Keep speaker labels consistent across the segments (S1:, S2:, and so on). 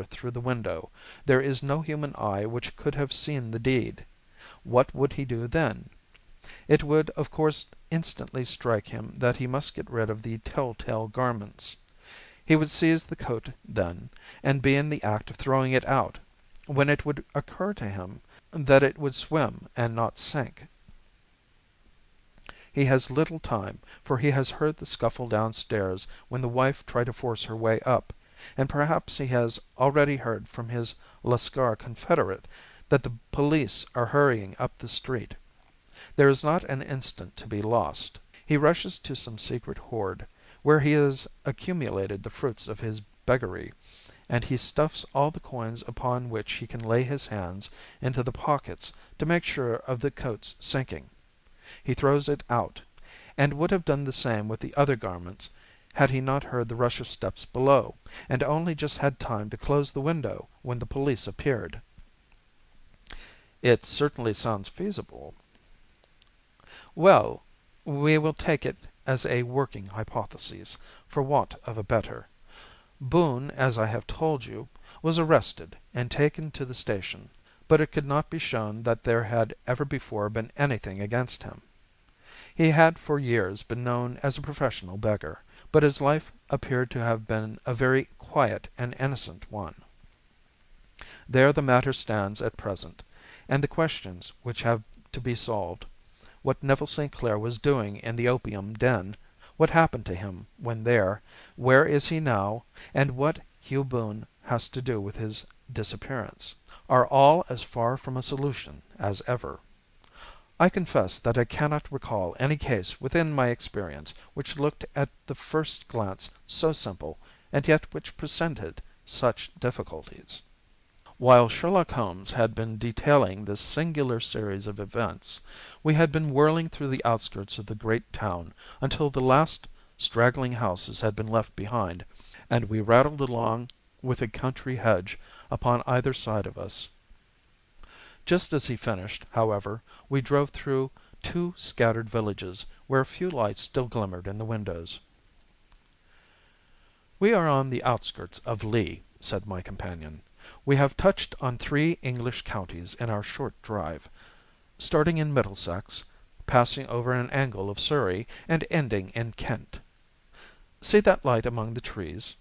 S1: through the window, there is no human eye which could have seen the deed. What would he do then? It would of course instantly strike him that he must get rid of the telltale garments. He would seize the coat then, and be in the act of throwing it out, when it would occur to him that it would swim and not sink. He has little time, for he has heard the scuffle downstairs when the wife tried to force her way up, and perhaps he has already heard from his Lascar confederate that the police are hurrying up the street. There is not an instant to be lost. He rushes to some secret hoard, where he has accumulated the fruits of his beggary, and he stuffs all the coins upon which he can lay his hands into the pockets to make sure of the coat's sinking. He throws it out, and would have done the same with the other garments had he not heard the rush of steps below, and only just had time to close the window when the police appeared. It certainly sounds feasible. Well, we will take it as a working hypothesis, for want of a better. Boone, as I have told you, was arrested and taken to the station, but it could not be shown that there had ever before been anything against him. He had for years been known as a professional beggar, but his life appeared to have been a very quiet and innocent one. There the matter stands at present, and the questions which have to be solved: what Neville St. Clair was doing in the opium den, what happened to him when there, where is he now, and what Hugh Boone has to do with his disappearance, are all as far from a solution as ever. I confess that I cannot recall any case within my experience which looked at the first glance so simple, and yet which presented such difficulties. While Sherlock Holmes had been detailing this singular series of events, we had been whirling through the outskirts of the great town until the last straggling houses had been left behind, and we rattled along with a country hedge upon either side of us. Just as he finished, however, we drove through two scattered villages, where a few lights still glimmered in the windows. "We are on the outskirts of Lee," said my companion. "We have touched on 3 English counties in our short drive, starting in Middlesex, passing over an angle of Surrey, and ending in Kent. See that light among the trees?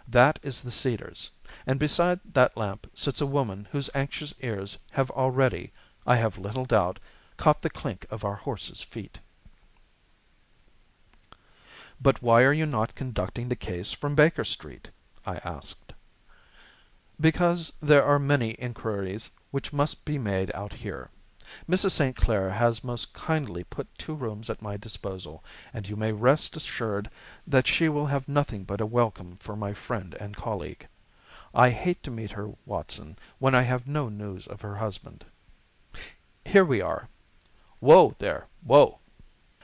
S1: That is the Cedars, and beside that lamp sits a woman whose anxious ears have already, I have little doubt, caught the clink of our horses' feet." "But why are you not conducting the case from Baker Street?" I asked. "Because there are many inquiries which must be made out here. Mrs. St. Clair has most kindly put 2 rooms at my disposal, and you may rest assured that she will have nothing but a welcome for my friend and colleague. I hate to meet her, Watson, when I have no news of her husband. Here we are. Whoa, there, whoa!"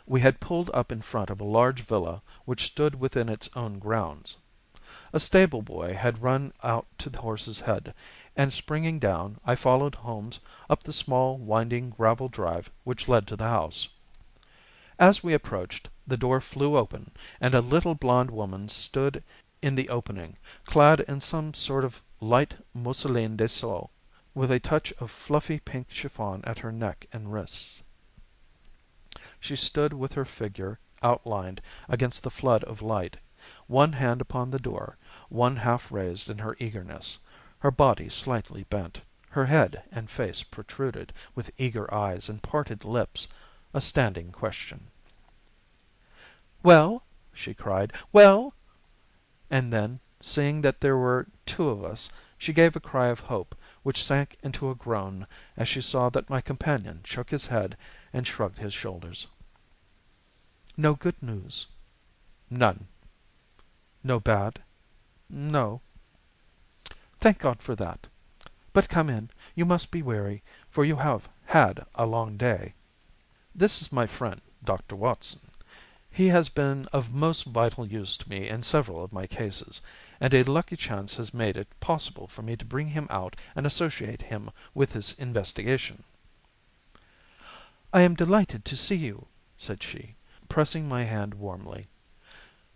S1: We had pulled up in front of a large villa which stood within its own grounds. A stable boy had run out to the horse's head, and springing down, I followed Holmes up the small winding gravel drive which led to the house. As we approached, the door flew open, and a little blonde woman stood in the opening, clad in some sort of light mousseline de soie, with a touch of fluffy pink chiffon at her neck and wrists. She stood with her figure outlined against the flood of light, one hand upon the door, one half raised in her eagerness, her body slightly bent, her head and face protruded, with eager eyes and parted lips, a standing question. "Well?" she cried. "Well?" And then, seeing that there were 2 of us, she gave a cry of hope which sank into a groan as she saw that my companion shook his head and shrugged his shoulders. "No good news?" "None." "No bad?" "No." "Thank God for that. But come in. You must be weary, for you have had a long day. This is my friend, Dr. Watson. He has been of most vital use to me in several of my cases, and a lucky chance has made it possible for me to bring him out and associate him with this investigation." "I am delighted to see you," said she, pressing my hand warmly.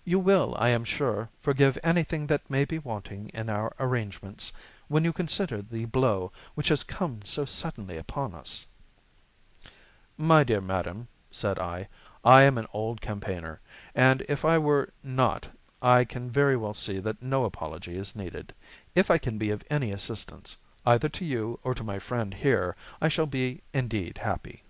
S1: You will, I am sure, forgive anything that may be wanting in our arrangements, when you consider the blow which has come so suddenly upon us." "My dear madam," said I am an old campaigner, and if I were not I can very well see that no apology is needed. If I can be of any assistance, either to you or to my friend here, I shall be indeed happy."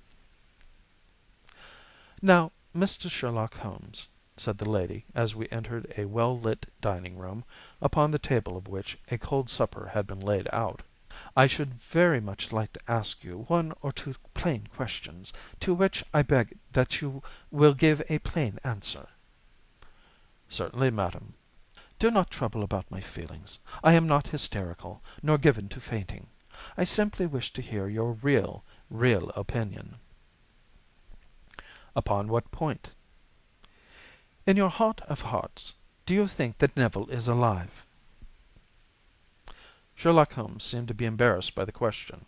S1: "Now, Mr. Sherlock Holmes," said the lady as we entered a well lit dining room, upon the table of which a cold supper had been laid out, "I should very much like to ask you one or two plain questions, to which I beg that you will give a plain answer." "Certainly, madam." "Do not trouble about my feelings. I am not hysterical, nor given to fainting. I simply wish to hear your real opinion." "Upon what point?" "In your heart of hearts, do you think that Neville is alive?" Sherlock Holmes seemed to be embarrassed by the question.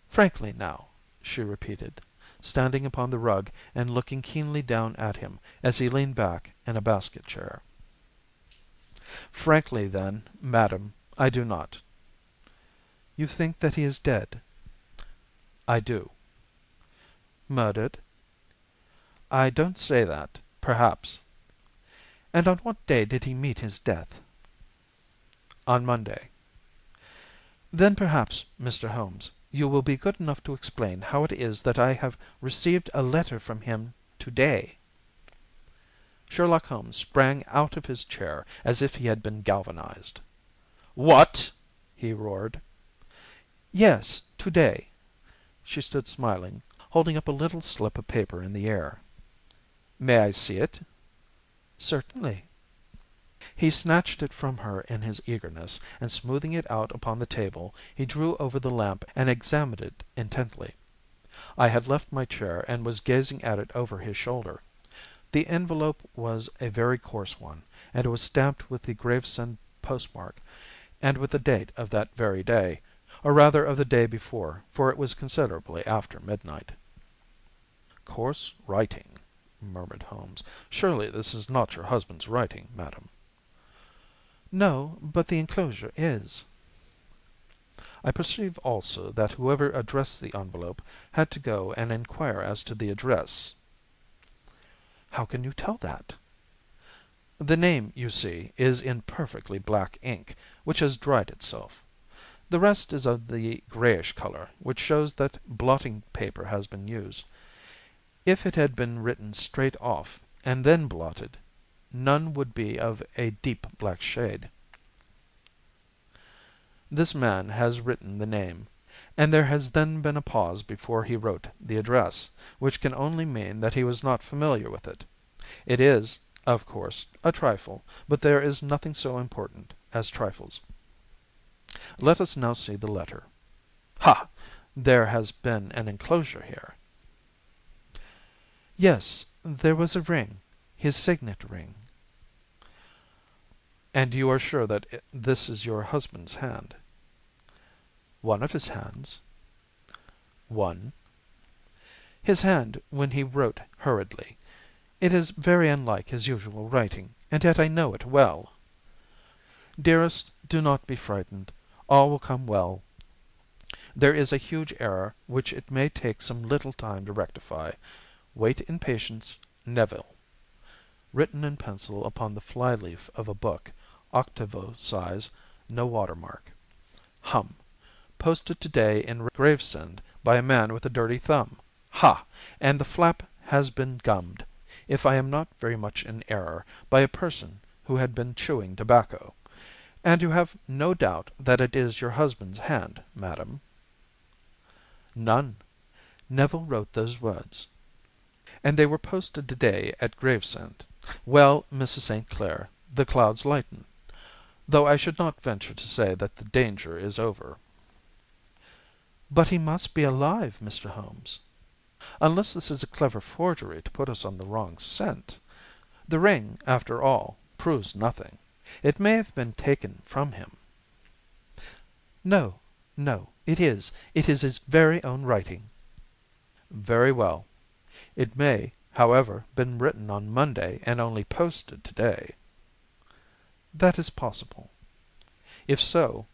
S1: "Frankly, now," she repeated, standing upon the rug and looking keenly down at him as he leaned back in a basket chair. "Frankly, then, madam, I do not." "You think that he is dead?" "I do." "Murdered?" "I don't say that. Perhaps." "And on what day did he meet his death?" "On Monday." "Then perhaps, Mr. Holmes, you will be good enough to explain how it is that I have received a letter from him to day." Sherlock Holmes sprang out of his chair as if he had been galvanized. "What?" he roared. "Yes, to day." She stood smiling, holding up a little slip of paper in the air. "May I see it?" "Certainly." He snatched it from her in his eagerness, and smoothing it out upon the table, he drew over the lamp and examined it intently. I had left my chair and was gazing at it over his shoulder. The envelope was a very coarse one, and was stamped with the Gravesend postmark, and with the date of that very day, or rather of the day before, for it was considerably after midnight. "Coarse writing," murmured Holmes. "Surely this is not your husband's writing, madam?" "No, but the enclosure is." "I perceive also that whoever addressed the envelope had to go and inquire as to the address." "How can you tell that?" "The name, you see, is in perfectly black ink, which has dried itself. The rest is of the grayish color, which shows that blotting paper has been used. If it had been written straight off and then blotted, none would be of a deep black shade. This man has written the name, and there has then been a pause before he wrote the address, which can only mean that he was not familiar with it. It is, of course, a trifle, but there is nothing so important as trifles. Let us now see the letter. Ha! There has been an enclosure here." "Yes, there was a ring, his signet ring." "And you are sure that this is your husband's hand?" "One of his hands." "One?" "His hand when he wrote hurriedly. It is very unlike his usual writing, and yet I know it well." "Dearest, do not be frightened. All will come well. There is a huge error which it may take some little time to rectify. Wait in patience. Neville." Written in pencil upon the fly leaf of a book, octavo size, no watermark. Hum. Posted to day in Gravesend by a man with a dirty thumb. Ha! And the flap has been gummed, if I am not very much in error, by a person who had been chewing tobacco. And you have no doubt that it is your husband's hand, madam?" "None. Neville wrote those words." "And they were posted to day at Gravesend. Well, Mrs. St. Clair, the clouds lighten, though I should not venture to say that the danger is over." "But he must be alive, Mr. Holmes." "Unless this is a clever forgery to put us on the wrong scent. The ring, after all, proves nothing. It may have been taken from him." "No, no, it is his very own writing." "Very well. It may, however, been written on Monday and only posted to day." "That is possible." "If so,